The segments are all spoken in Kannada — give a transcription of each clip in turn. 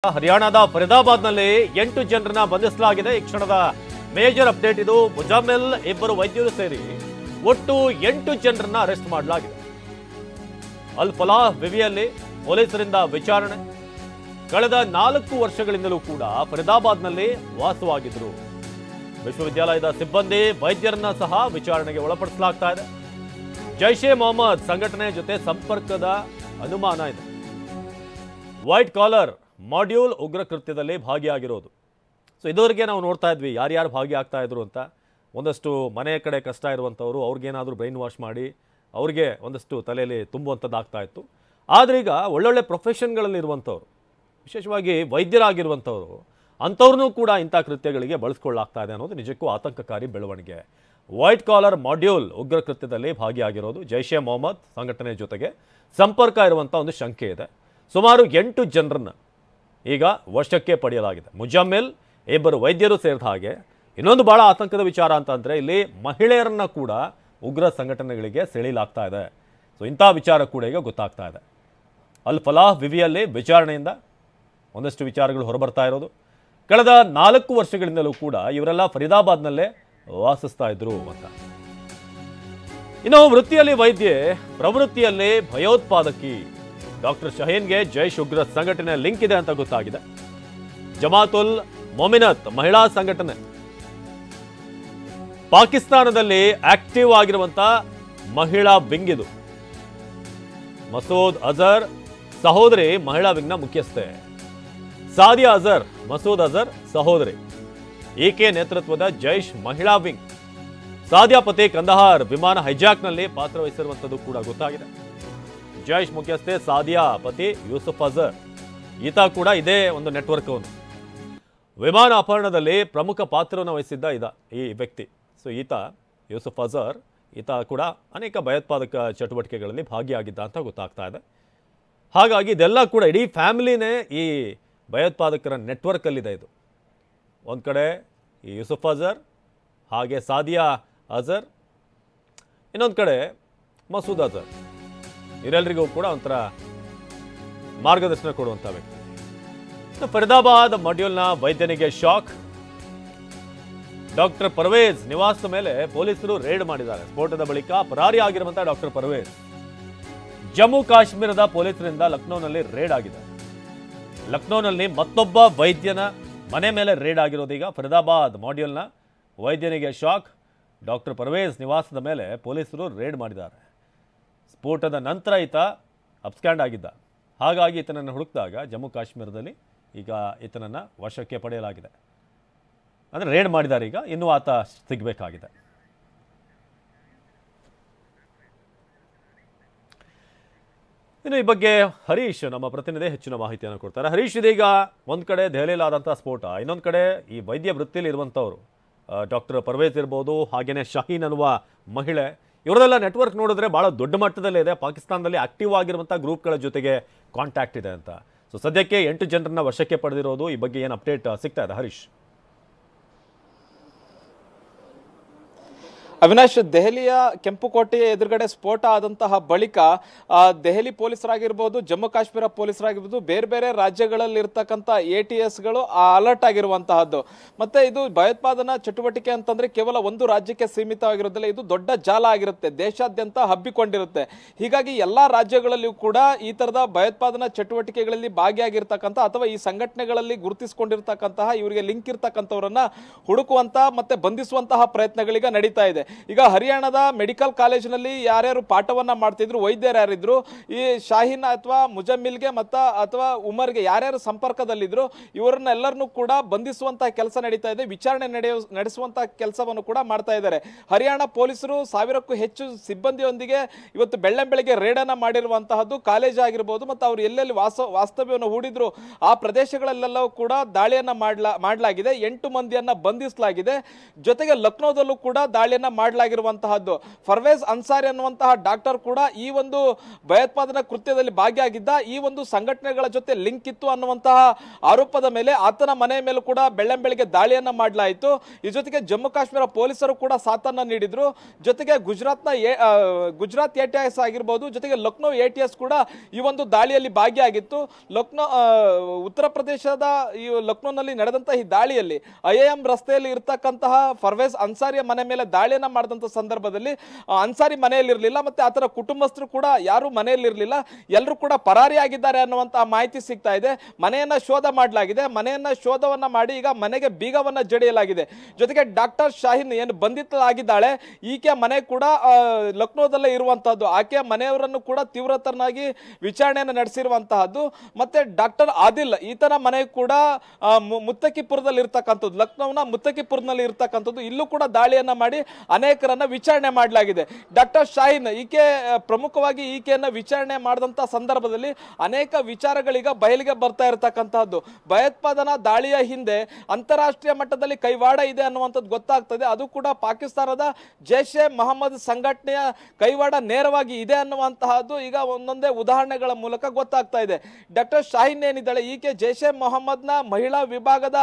ಹರಿಯಾಣದ ಫರೀದಾಬಾದ್ನಲ್ಲಿ 8 ಜನರನ್ನ ಬಂಧಿಸಲಾಗಿದೆ. ಈ ಕ್ಷಣದ ಮೇಜರ್ ಅಪ್ಡೇಟ್ ಇದು. ಮುಜಾಮಿಲ್ ಇಬ್ಬರು ವೈದ್ಯರು ಸೇರಿ ಒಟ್ಟು 8 ಜನರನ್ನ ಅರೆಸ್ಟ್ ಮಾಡಲಾಗಿದೆ. ಅಲ್ ಫಲಾಹ್ ವಿವಿಯಲ್ಲಿ ಪೊಲೀಸರಿಂದ ವಿಚಾರಣೆ. ಕಳೆದ 4 ವರ್ಷಗಳಿಂದಲೂ ಕೂಡ ಫರೀದಾಬಾದ್ನಲ್ಲಿ ವಾಸವಾಗಿದ್ರು. ವಿಶ್ವವಿದ್ಯಾಲಯದ ಸಿಬ್ಬಂದಿ ವೈದ್ಯರನ್ನ ಸಹ ವಿಚಾರಣೆಗೆ ಒಳಪಡಿಸಲಾಗ್ತಾ ಇದೆ. ಜೈಷೆ ಮೊಹಮ್ಮದ್ ಸಂಘಟನೆ ಜೊತೆ ಸಂಪರ್ಕದ ಅನುಮಾನ ಇದೆ. ವೈಟ್ ಕಾಲರ್ ಮಾಡ್ಯೂಲ್ ಉಗ್ರ ಕೃತ್ಯದಲ್ಲಿ ಭಾಗಿಯಾಗಿರೋದು. ಸೊ ಇದುವರೆಗೆ ನಾವು ನೋಡ್ತಾ ಇದ್ವಿ ಯಾರ್ಯಾರು ಭಾಗಿಯಾಗ್ತಾ ಇದ್ರು ಅಂತ. ಒಂದಷ್ಟು ಮನೆ ಕಡೆ ಕಷ್ಟ ಇರುವಂಥವ್ರು ಅವ್ರಿಗೇನಾದರೂ ಬ್ರೈನ್ ವಾಶ್ ಮಾಡಿ ಅವ್ರಿಗೆ ಒಂದಷ್ಟು ತಲೆಯಲ್ಲಿ ತುಂಬುವಂಥದ್ದಾಗ್ತಾ ಇತ್ತು. ಆದರೆ ಈಗ ಒಳ್ಳೊಳ್ಳೆ ಪ್ರೊಫೆಷನ್ಗಳಲ್ಲಿ ಇರುವಂಥವ್ರು, ವಿಶೇಷವಾಗಿ ವೈದ್ಯರಾಗಿರುವಂಥವ್ರು, ಅಂಥವ್ರನ್ನೂ ಕೂಡ ಇಂಥ ಕೃತ್ಯಗಳಿಗೆ ಬಳಸ್ಕೊಳ್ಳಾಗ್ತಾ ಇದೆ ಅನ್ನೋದು ನಿಜಕ್ಕೂ ಆತಂಕಕಾರಿ ಬೆಳವಣಿಗೆ. ವೈಟ್ ಕಾಲರ್ ಮಾಡ್ಯೂಲ್ ಉಗ್ರ ಕೃತ್ಯದಲ್ಲಿ ಭಾಗಿಯಾಗಿರೋದು. ಜೈಷೆ ಮೊಹಮ್ಮದ್ ಸಂಘಟನೆ ಜೊತೆಗೆ ಸಂಪರ್ಕ ಇರುವಂಥ ಒಂದು ಶಂಕೆ ಇದೆ. ಸುಮಾರು 8 ಜನರನ್ನು ಈಗ ವಶಕ್ಕೆ ಪಡೆಯಲಾಗಿದೆ. ಮುಜಾಮಿಲ್ ಇಬ್ಬರು ವೈದ್ಯರು ಸೇರಿದ ಹಾಗೆ ಇನ್ನೊಂದು ಬಹಳ ಆತಂಕದ ವಿಚಾರ ಅಂತಂದರೆ ಇಲ್ಲಿ ಮಹಿಳೆಯರನ್ನ ಕೂಡ ಉಗ್ರ ಸಂಘಟನೆಗಳಿಗೆ ಸೆಳೆಯಲಾಗ್ತಾ ಇದೆ. ಸೊ ಇಂಥ ವಿಚಾರ ಕೂಡ ಈಗ ಗೊತ್ತಾಗ್ತಾ ಇದೆ. ಅಲ್ ಫಲಾಹ್ ವಿವಿಯಲ್ಲಿ ವಿಚಾರಣೆಯಿಂದ ಒಂದಷ್ಟು ವಿಚಾರಗಳು ಹೊರಬರ್ತಾ ಇರೋದು. ಕಳೆದ 4 ವರ್ಷಗಳಿಂದಲೂ ಕೂಡ ಇವರೆಲ್ಲ ಫರೀದಾಬಾದ್ನಲ್ಲೇ ವಾಸಿಸ್ತಾ ಇದ್ರು ಅಂತ. ಇನ್ನು ವೃತ್ತಿಯಲ್ಲಿ ವೈದ್ಯೆ, ಪ್ರವೃತ್ತಿಯಲ್ಲಿ ಭಯೋತ್ಪಾದಕಿ. ಡಾಕ್ಟರ್ ಶಹೀನ್ಗೆ ಜೈಷ್ ಉಗ್ರ ಸಂಘಟನೆ ಲಿಂಕ್ ಇದೆ ಅಂತ ಗೊತ್ತಾಗಿದೆ. ಜಮಾತುಲ್ ಮೊಮಿನತ್ ಮಹಿಳಾ ಸಂಘಟನೆ ಪಾಕಿಸ್ತಾನದಲ್ಲಿ ಆಕ್ಟಿವ್ ಆಗಿರುವಂತ ಮಹಿಳಾ ವಿಂಗ್ ಇದು. ಮಸೂದ್ ಅಜರ್ ಸಹೋದರಿ ಮಹಿಳಾ ವಿಂಗ್ನ ಮುಖ್ಯಸ್ಥೆ. ಸಾದಿಯಾ ಅಜರ್ ಮಸೂದ್ ಅಜರ್ ಸಹೋದರಿ. ಈಕೆ ನೇತೃತ್ವದ ಜೈಷ್ ಮಹಿಳಾ ವಿಂಗ್. ಸಾದಿಯಾ ಪತಿ ಕಂದಹಾರ್ ವಿಮಾನ ಹೈಜಾಕ್ನಲ್ಲಿ ಪಾತ್ರವಹಿಸಿರುವಂಥದ್ದು ಕೂಡ ಗೊತ್ತಾಗಿದೆ. ಜೈಷ್ ಮುಖ್ಯಸ್ಥೆ ಸಾದಿಯಾ ಪತಿ ಯೂಸುಫ್ ಅಜರ್, ಈತ ಕೂಡ ಇದೇ ಒಂದು ನೆಟ್ವರ್ಕ್ ಅವನು. ವಿಮಾನ ಅಪಹರಣದಲ್ಲಿ ಪ್ರಮುಖ ಪಾತ್ರವನ್ನು ವಹಿಸಿದ್ದ ಈ ವ್ಯಕ್ತಿ. ಸೊ ಈತ ಯೂಸುಫ್ ಅಜರ್, ಈತ ಕೂಡ ಅನೇಕ ಭಯೋತ್ಪಾದಕ ಚಟುವಟಿಕೆಗಳಲ್ಲಿ ಭಾಗಿಯಾಗಿದ್ದ ಅಂತ ಗೊತ್ತಾಗ್ತಾ ಇದೆ. ಹಾಗಾಗಿ ಇದೆಲ್ಲ ಕೂಡ ಇಡೀ ಫ್ಯಾಮಿಲಿನೇ ಈ ಭಯೋತ್ಪಾದಕರ ನೆಟ್ವರ್ಕಲ್ಲಿದೆ. ಇದು ಒಂದು ಕಡೆ ಈ ಯೂಸುಫ್ ಅಜರ್, ಹಾಗೆ ಸಾದಿಯಾ ಅಜರ್, ಇನ್ನೊಂದು ಕಡೆ ಮಸೂದ್ ಅಜರ್. ಇವರೆಲ್ಲರಿಗೂ ಕೂಡ ಒಂಥರ ಮಾರ್ಗದರ್ಶನ ಕೊಡುವಂಥ ವ್ಯಕ್ತಿ. ಫರೀದಾಬಾದ್ ಮಾಡ್ಯೂಲ್ನ ವೈದ್ಯನಿಗೆ ಶಾಕ್. ಡಾಕ್ಟರ್ ಪರ್ವೇಜ್ ನಿವಾಸದ ಮೇಲೆ ಪೊಲೀಸರು ರೇಡ್ ಮಾಡಿದ್ದಾರೆ. ಸ್ಫೋಟದ ಬಳಿಕ ಪರಾರಿ ಆಗಿರುವಂತಹ ಡಾಕ್ಟರ್ ಪರ್ವೇಜ್ ಜಮ್ಮು ಕಾಶ್ಮೀರದ ಪೊಲೀಸರಿಂದ ಲಕ್ನೋನಲ್ಲಿ ರೇಡ್ ಆಗಿದೆ. ಲಕ್ನೋನಲ್ಲಿ ಮತ್ತೊಬ್ಬ ವೈದ್ಯನ ಮನೆ ಮೇಲೆ ರೇಡ್ ಆಗಿರೋದೀಗ. ಫರೀದಾಬಾದ್ ಮಾಡ್ಯೂಲ್ನ ವೈದ್ಯನಿಗೆ ಶಾಕ್. ಡಾಕ್ಟರ್ ಪರ್ವೇಜ್ ನಿವಾಸದ ಮೇಲೆ ಪೊಲೀಸರು ರೇಡ್ ಮಾಡಿದ್ದಾರೆ. ಸ್ಫೋಟದ ನಂತರ ಈತ ಅಬ್ಸ್ಕ್ಯಾಂಡ್ ಆಗಿದ್ದ. ಹಾಗಾಗಿ ಈತನನ್ನು ಹುಡುಕಿದಾಗ ಜಮ್ಮು ಕಾಶ್ಮೀರದಲ್ಲಿ ಈಗ ಈತನನ್ನು ವಶಕ್ಕೆ ಪಡೆಯಲಾಗಿದೆ. ಅಂದರೆ ರೇಡ್ ಮಾಡಿದ್ದಾರೆ. ಈಗ ಇನ್ನೂ ಆತ ಸಿಗಬೇಕಾಗಿದೆ. ಇನ್ನು ಈ ಬಗ್ಗೆ ಹರೀಶ್ ನಮ್ಮ ಪ್ರತಿನಿಧಿ ಹೆಚ್ಚಿನ ಮಾಹಿತಿಯನ್ನು ಕೊಡ್ತಾರೆ. ಹರೀಶ್, ಇದೀಗ ಒಂದು ಕಡೆ ದೆಹಲಿಯಲ್ಲಾದಂಥ ಸ್ಫೋಟ, ಇನ್ನೊಂದು ಕಡೆ ಈ ವೈದ್ಯ ವೃತ್ತಿಯಲ್ಲಿ ಇರುವಂಥವ್ರು ಡಾಕ್ಟರ್ ಪರ್ವೇಜ್ ಇರ್ಬೋದು, ಹಾಗೆಯೇ ಶಹೀನ್ ಅನ್ನುವ ಮಹಿಳೆ, ಇವರದೆಲ್ಲ ನೆಟ್ವರ್ಕ್ ನೋಡಿದ್ರೆ ಭಾಳ ದೊಡ್ಡ ಮಟ್ಟದಲ್ಲೇ ಇದೆ. ಪಾಕಿಸ್ತಾನದಲ್ಲಿ ಆಕ್ಟಿವ್ ಆಗಿರುವಂಥ ಗ್ರೂಪ್ಗಳ ಜೊತೆಗೆ ಕಾಂಟ್ಯಾಕ್ಟ್ ಇದೆ ಅಂತ. ಸೊ ಸದ್ಯಕ್ಕೆ 8 ಜನರನ್ನ ವಶಕ್ಕೆ ಪಡೆದಿರೋದು. ಈ ಬಗ್ಗೆ ಏನು ಅಪ್ಡೇಟ್ ಸಿಗ್ತಾ ಇದೆ ಹರೀಶ್? ಅವಿನಾಶ್, ದೆಹಲಿಯ ಕೆಂಪುಕೋಟೆಯ ಎದುರುಗಡೆ ಸ್ಫೋಟ ಆದಂತಹ ಬಳಿಕ ದೆಹಲಿ ಪೊಲೀಸರಾಗಿರ್ಬೋದು, ಜಮ್ಮು ಕಾಶ್ಮೀರ ಪೊಲೀಸರಾಗಿರ್ಬೋದು, ಬೇರೆ ಬೇರೆ ರಾಜ್ಯಗಳಲ್ಲಿ ಇರ್ತಕ್ಕಂಥ ATSಗಳು ಅಲರ್ಟ್ ಆಗಿರುವಂತಹದ್ದು. ಮತ್ತೆ ಇದು ಭಯೋತ್ಪಾದನಾ ಚಟುವಟಿಕೆ ಅಂತಂದ್ರೆ ಕೇವಲ ಒಂದು ರಾಜ್ಯಕ್ಕೆ ಸೀಮಿತವಾಗಿರೋದಿಲ್ಲ, ಇದು ದೊಡ್ಡ ಜಾಲ ಆಗಿರುತ್ತೆ, ದೇಶಾದ್ಯಂತ ಹಬ್ಬಿಕೊಂಡಿರುತ್ತೆ. ಹೀಗಾಗಿ ಎಲ್ಲಾ ರಾಜ್ಯಗಳಲ್ಲಿಯೂ ಕೂಡ ಈ ತರದ ಭಯೋತ್ಪಾದನಾ ಚಟುವಟಿಕೆಗಳಲ್ಲಿ ಭಾಗಿಯಾಗಿರ್ತಕ್ಕಂಥ ಅಥವಾ ಈ ಸಂಘಟನೆಗಳಲ್ಲಿ ಗುರುತಿಸಿಕೊಂಡಿರ್ತಕ್ಕಂತಹ ಇವರಿಗೆ ಲಿಂಕ್ ಇರ್ತಕ್ಕಂಥವರನ್ನ ಹುಡುಕುವಂತ ಮತ್ತೆ ಬಂಧಿಸುವಂತಹ ಪ್ರಯತ್ನಗಳೀಗ ನಡೀತಾ ಇದೆ. ಈಗ ಹರಿಯಾಣದ ಮೆಡಿಕಲ್ ಕಾಲೇಜಿನಲ್ಲಿ ಯಾರ್ಯಾರು ಪಾಠವನ್ನ ಮಾಡ್ತಿದ್ರು, ವೈದ್ಯರು ಯಾರಿದ್ರು, ಈ ಶಾಹೀನ್ ಅಥವಾ ಮುಜಮ್ಮಿಲ್ಗೆ ಅಥವಾ ಉಮರ್ಗೆ ಯಾರ್ಯಾರು ಸಂಪರ್ಕದಲ್ಲಿದ್ರು ಇವರನ್ನೆಲ್ಲರನ್ನೂ ಕೂಡ ಬಂಧಿಸುವಂತಹ ಕೆಲಸ ನಡೀತಾ ಇದೆ. ವಿಚಾರಣೆ ನಡೆಸುವಂತಹ ಕೆಲಸವನ್ನು ಕೂಡ ಮಾಡ್ತಾ ಇದ್ದಾರೆ. ಹರಿಯಾಣ ಪೊಲೀಸರು 1000ಕ್ಕೂ ಹೆಚ್ಚು ಸಿಬ್ಬಂದಿಯೊಂದಿಗೆ ಇವತ್ತು ಬೆಳ್ಳಂಬೆಳಗ್ಗೆ ರೇಡ್ ಅನ್ನ ಮಾಡಿರುವಂತಹದ್ದು. ಕಾಲೇಜ್ ಆಗಿರ್ಬೋದು ಮತ್ತು ಅವರು ಎಲ್ಲೆಲ್ಲಿ ವಾಸ್ತವ್ಯವನ್ನು ಹೂಡಿದ್ರು ಆ ಪ್ರದೇಶಗಳಲ್ಲೆಲ್ಲವೂ ಕೂಡ ದಾಳಿಯನ್ನ ಮಾಡಲಾಗಿದೆ. 8 ಮಂದಿಯನ್ನ ಬಂಧಿಸಲಾಗಿದೆ. ಜೊತೆಗೆ ಲಕ್ನೋದಲ್ಲೂ ಕೂಡ ದಾಳಿಯನ್ನ ಮಾಡಲಾಗಿರುವಂತಹದ್ದು. ಫರ್ವೇಜ್ ಅನ್ಸಾರಿ ಅನ್ನುವಂತಹ ಡಾಕ್ಟರ್ ಕೂಡ ಈ ಒಂದು ಭಯೋತ್ಪಾದನಾ ಕೃತ್ಯದಲ್ಲಿ ಭಾಗಿಯಾಗಿದ್ದ, ಈ ಒಂದು ಸಂಘಟನೆಗಳ ಜೊತೆ ಲಿಂಕ್ ಇತ್ತು ಅನ್ನುವಂತಹ ಆರೋಪದ ಮೇಲೆ ಆತನ ಮನೆ ಮೇಲೂ ಕೂಡ ಬೆಳ್ಳಂಬೆಳಿಗ್ಗೆ ದಾಳಿಯನ್ನ ಮಾಡಲಾಯಿತು. ಈ ಜೊತೆಗೆ ಜಮ್ಮು ಕಾಶ್ಮೀರ ಪೊಲೀಸರು ಕೂಡ ಸಾಥನ್ನ ನೀಡಿದ್ರು. ಜೊತೆಗೆ ಗುಜರಾತ್ ATS ಆಗಿರ್ಬೋದು, ಜೊತೆಗೆ ಲಕ್ನೋ ATS ಕೂಡ ಈ ಒಂದು ದಾಳಿಯಲ್ಲಿ ಭಾಗಿಯಾಗಿತ್ತು. ಉತ್ತರ ಪ್ರದೇಶದ ಈ ಲಕ್ನೋನಲ್ಲಿ ನಡೆದಂತಹ ಈ ದಾಳಿಯಲ್ಲಿ IIM ರಸ್ತೆಯಲ್ಲಿ ಇರತಕ್ಕಂತಹ ಫರ್ವೇಜ್ ಅನ್ಸಾರಿಯ ಮನೆ ಮೇಲೆ ದಾಳಿಯನ್ನ ಮಾಡಿದಂತ ಸಂದರ್ಭದಲ್ಲಿ ಅನ್ಸಾರಿ ಮನೆಯಲ್ಲಿ ಇರಲಿಲ್ಲ, ಮತ್ತೆ ಆತರ ಕುಟುಂಬಸ್ಥರು ಕೂಡ ಯಾರು ಮನೆಯಲ್ಲಿ ಇರಲಿಲ್ಲ, ಎಲ್ಲರೂ ಕೂಡ ಪರಾರಿಯಾಗಿದ್ದಾರೆ ಅನ್ನುವಂತಹ ಮಾಹಿತಿ ಸಿಗ್ತಾ ಇದೆ. ಮನೆಯನ್ನ ಶೋಧ ಮಾಡಲಾಗಿದೆ. ಮನೆಯನ್ನ ಶೋಧವನ್ನ ಮಾಡಿ ಈಗ ಮನೆಗೆ ಬೀಗವನ್ನ ಜಡಿಯಲಾಗಿದೆ. ಜೊತೆಗೆ ಡಾಕ್ಟರ್ ಶಾಹೀನ್ ಏನು ಬಂಧಿತಳಾಗಿದ್ದಾಳೆ, ಈಕೆ ಮನೆ ಕೂಡ ಲಕ್ನೋದಲ್ಲೇ ಇರುವಂತಹದ್ದು. ಆಕೆಯ ಮನೆಯವರನ್ನು ಕೂಡ ತೀವ್ರತರನಾಗಿ ವಿಚಾರಣೆಯನ್ನು ನಡೆಸಿರುವಂತಹದ್ದು. ಮತ್ತೆ ಡಾಕ್ಟರ್ ಆದಿಲ್ ಈತನ ಮನೆ ಕೂಡ ಮುತ್ತಕಿಪುರದಲ್ಲಿ ಇರ್ತಕ್ಕಂಥದ್ದು, ಲಕ್ನೋನ ಮುತ್ತಕಿಪುರದಲ್ಲಿ ಇರ್ತಕ್ಕಂಥದ್ದು. ಇಲ್ಲೂ ಕೂಡ ದಾಳಿಯನ್ನ ಮಾಡಿ ಅನೇಕರನ್ನ ವಿಚಾರಣೆ ಮಾಡಲಾಗಿದೆ. ಡಾಕ್ಟರ್ ಶಾಹೀನ್ ಈಕೆ ಪ್ರಮುಖವಾಗಿ ಈಕೆಯನ್ನ ವಿಚಾರಣೆ ಮಾಡಿದಂತ ಸಂದರ್ಭದಲ್ಲಿ ಅನೇಕ ವಿಚಾರಗಳೀಗ ಬಯಲಿಗೆ ಬರ್ತಾ ಇರತಕ್ಕಂತಹದ್ದು. ಭಯೋತ್ಪಾದನಾ ದಾಳಿಯ ಹಿಂದೆ ಅಂತಾರಾಷ್ಟ್ರೀಯ ಮಟ್ಟದಲ್ಲಿ ಕೈವಾಡ ಇದೆ ಅನ್ನುವಂಥದ್ದು ಗೊತ್ತಾಗ್ತದೆ. ಅದು ಕೂಡ ಪಾಕಿಸ್ತಾನದ ಜೈಷ್ ಎ ಮೊಹಮ್ಮದ್ ಸಂಘಟನೆಯ ಕೈವಾಡ ನೇರವಾಗಿ ಇದೆ ಅನ್ನುವಂತಹದ್ದು ಈಗ ಒಂದೊಂದೇ ಉದಾಹರಣೆಗಳ ಮೂಲಕ ಗೊತ್ತಾಗ್ತಾ ಇದೆ. ಡಾಕ್ಟರ್ ಶಾಹೀನ್ ಏನಿದ್ದಾಳೆ, ಈಕೆ ಜೈಷ್ ಎ ಮೊಹಮ್ಮದ್ನ ಮಹಿಳಾ ವಿಭಾಗದ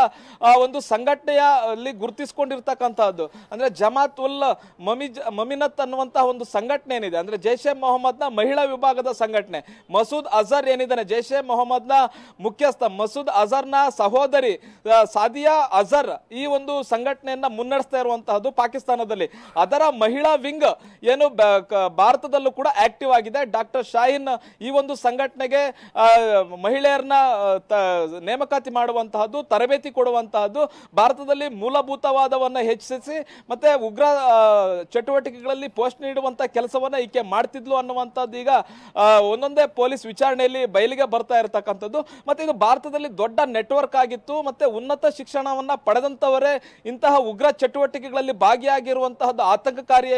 ಒಂದು ಸಂಘಟನೆಯಲ್ಲಿ ಗುರುತಿಸಿಕೊಂಡಿರ್ತಕ್ಕಂತಹದ್ದು. ಅಂದ್ರೆ ಜಮಾತ್ ಉಲ್ ಮಮಿನತ್ ಅನ್ನುವಂತಹ ಒಂದು ಸಂಘಟನೆ ಏನಿದೆ, ಅಂದ್ರೆ ಜೈಷ್ ಎ ಮೊಹಮ್ಮದ್ನ ಮಹಿಳಾ ವಿಭಾಗದ ಸಂಘಟನೆ. ಮಸೂದ್ ಅಜರ್ ಏನಿದ್ದಾನೆ, ಜೈಷ್ ಎ ಮೊಹಮ್ಮದ್ನ ಮುಖ್ಯಸ್ಥ ಮಸೂದ್ ಅಜರ್ನ ಸಹೋದರಿ ಸಾದಿಯಾ ಅಜರ್ ಈ ಒಂದು ಸಂಘಟನೆಯನ್ನ ಮುನ್ನಡೆಸ್ತಾ ಇರುವಂತಹದ್ದು ಪಾಕಿಸ್ತಾನದಲ್ಲಿ. ಅದರ ಮಹಿಳಾ ವಿಂಗ್ ಏನು ಭಾರತದಲ್ಲೂ ಕೂಡ ಆಕ್ಟಿವ್ ಆಗಿದೆ. ಡಾಕ್ಟರ್ ಶಾಹೀನ್ ಈ ಒಂದು ಸಂಘಟನೆಗೆ ಮಹಿಳೆಯರನ್ನ ನೇಮಕಾತಿ ಮಾಡುವಂತಹದ್ದು, ತರಬೇತಿ ಕೊಡುವಂತಹದ್ದು, ಭಾರತದಲ್ಲಿ ಮೂಲಭೂತವಾದವನ್ನ ಹೆಚ್ಚಿಸಿ ಮತ್ತೆ ಉಗ್ರ ಚಟುವಟಿಕೆಗಳಲ್ಲಿ ಪೋಸ್ಟ್ ನೀಡುವಂತಹ ಕೆಲಸವನ್ನ ಈಕೆ ಮಾಡ್ತಿದ್ಲು ಅನ್ನುವಂಥದ್ದು ಈಗ ಒಂದೊಂದೇ ಪೊಲೀಸ್ ವಿಚಾರಣೆಯಲ್ಲಿ ಬಯಲಿಗೆ ಬರ್ತಾ ಇರತಕ್ಕಂಥದ್ದು. ಮತ್ತೆ ಇದು ಭಾರತದಲ್ಲಿ ದೊಡ್ಡ ನೆಟ್ವರ್ಕ್ ಆಗಿತ್ತು. ಮತ್ತೆ ಉನ್ನತ ಶಿಕ್ಷಣವನ್ನ ಪಡೆದಂತವರೇ ಇಂತಹ ಉಗ್ರ ಚಟುವಟಿಕೆಗಳಲ್ಲಿ ಭಾಗಿಯಾಗಿರುವಂತಹದ್ದು ಆತಂಕಕಾರಿ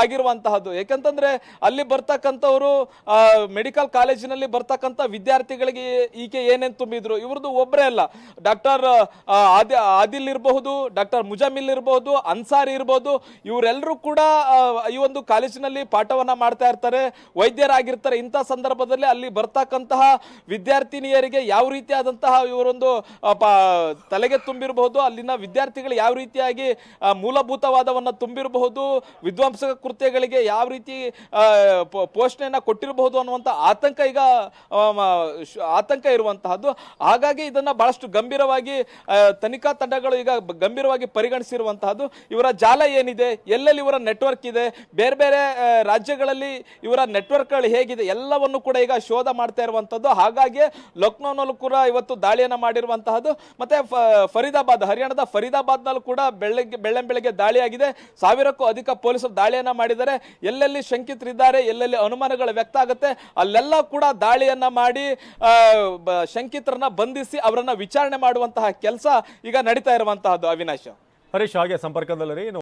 ಆಗಿರುವಂತಹದ್ದು. ಯಾಕಂತಂದ್ರೆ ಅಲ್ಲಿ ಬರ್ತಕ್ಕಂಥವರು ಮೆಡಿಕಲ್ ಕಾಲೇಜಿನಲ್ಲಿ ಬರ್ತಕ್ಕಂಥ ವಿದ್ಯಾರ್ಥಿಗಳಿಗೆ ಈಕೆ ಏನೇನು ತುಂಬಿದ್ರು, ಇವ್ರದ್ದು ಒಬ್ಬರೇ ಅಲ್ಲ, ಡಾಕ್ಟರ್ ಆದಿಲ್ ಇರಬಹುದು, ಡಾಕ್ಟರ್ ಮುಜಮಿಲ್ ಇರಬಹುದು, ಅನ್ಸಾರಿ ಇರಬಹುದು, ಇವರೆಲ್ಲರೂ ಕೂಡ ಈ ಒಂದು ಕಾಲೇಜಿನಲ್ಲಿ ಪಾಠವನ್ನ ಮಾಡ್ತಾ ಇರ್ತಾರೆ, ವೈದ್ಯರಾಗಿರ್ತಾರೆ. ಇಂತಹ ಸಂದರ್ಭದಲ್ಲಿ ಅಲ್ಲಿ ಬರ್ತಕ್ಕಂತಹ ವಿದ್ಯಾರ್ಥಿನಿಯರಿಗೆ ಯಾವ ರೀತಿಯಾದಂತಹ ಇವರೊಂದು ತಲೆಗೆ ತುಂಬಿರಬಹುದು, ಅಲ್ಲಿನ ವಿದ್ಯಾರ್ಥಿಗಳು ಯಾವ ರೀತಿಯಾಗಿ ಮೂಲಭೂತವಾದವನ್ನ ತುಂಬಿರಬಹುದು, ವಿಧ್ವಂಸಕ ಕೃತ್ಯಗಳಿಗೆ ಯಾವ ರೀತಿ ಪೋಷಣೆಯನ್ನ ಕೊಟ್ಟಿರಬಹುದು ಅನ್ನುವಂಥ ಆತಂಕ ಇರುವಂತಹದ್ದು. ಹಾಗಾಗಿ ಇದನ್ನ ಬಹಳಷ್ಟು ಗಂಭೀರವಾಗಿ ತನಿಖಾ ತಂಡಗಳು ಈಗ ಗಂಭೀರವಾಗಿ ಪರಿಗಣಿಸಿರುವಂತಹದ್ದು. ಇವರ ಜಾಲ ಏನಿದೆ, ಎಲ್ಲೆಲ್ಲಿ ಇವರ ನೆಟ್ವರ್ಕ್ ಇದೆ, ಬೇರೆ ಬೇರೆ ರಾಜ್ಯಗಳಲ್ಲಿ ಇವರ ನೆಟ್ವರ್ಕ್ಗಳು ಹೇಗಿದೆ, ಎಲ್ಲವನ್ನು ಕೂಡ ಈಗ ಶೋಧ ಮಾಡ್ತಾ ಇರುವಂತದ್ದು. ಹಾಗಾಗಿ ಲಕ್ನೋನಲ್ಲೂ ಕೂಡ ಇವತ್ತು ದಾಳಿಯನ್ನ ಮಾಡಿರುವಂತಹದ್ದು. ಮತ್ತೆ ಫರೀದಾಬಾದ್, ಹರಿಯಾಣದ ಫರೀದಾಬಾದ್ ನಲ್ಲೂ ಕೂಡ ಬೆಳ್ಳಂಬೆಳಗ್ಗೆ ದಾಳಿಯಾಗಿದೆ. 1000ಕ್ಕೂ ಅಧಿಕ ಪೊಲೀಸರು ದಾಳಿಯನ್ನ ಮಾಡಿದ್ದಾರೆ. ಎಲ್ಲೆಲ್ಲಿ ಶಂಕಿತರಿದ್ದಾರೆ, ಎಲ್ಲೆಲ್ಲಿ ಅನುಮಾನಗಳು ವ್ಯಕ್ತ ಆಗುತ್ತೆ, ಅಲ್ಲೆಲ್ಲ ಕೂಡ ದಾಳಿಯನ್ನ ಮಾಡಿ ಶಂಕಿತರನ್ನ ಬಂಧಿಸಿ ಅವರನ್ನ ವಿಚಾರಣೆ ಮಾಡುವಂತಹ ಕೆಲಸ ಈಗ ನಡೀತಾ ಇರುವಂತಹದ್ದು. ಅವಿನಾಶ್, ಹರೀಶ್ ಹಾಗೆ ಸಂಪರ್ಕದಲ್ಲಿ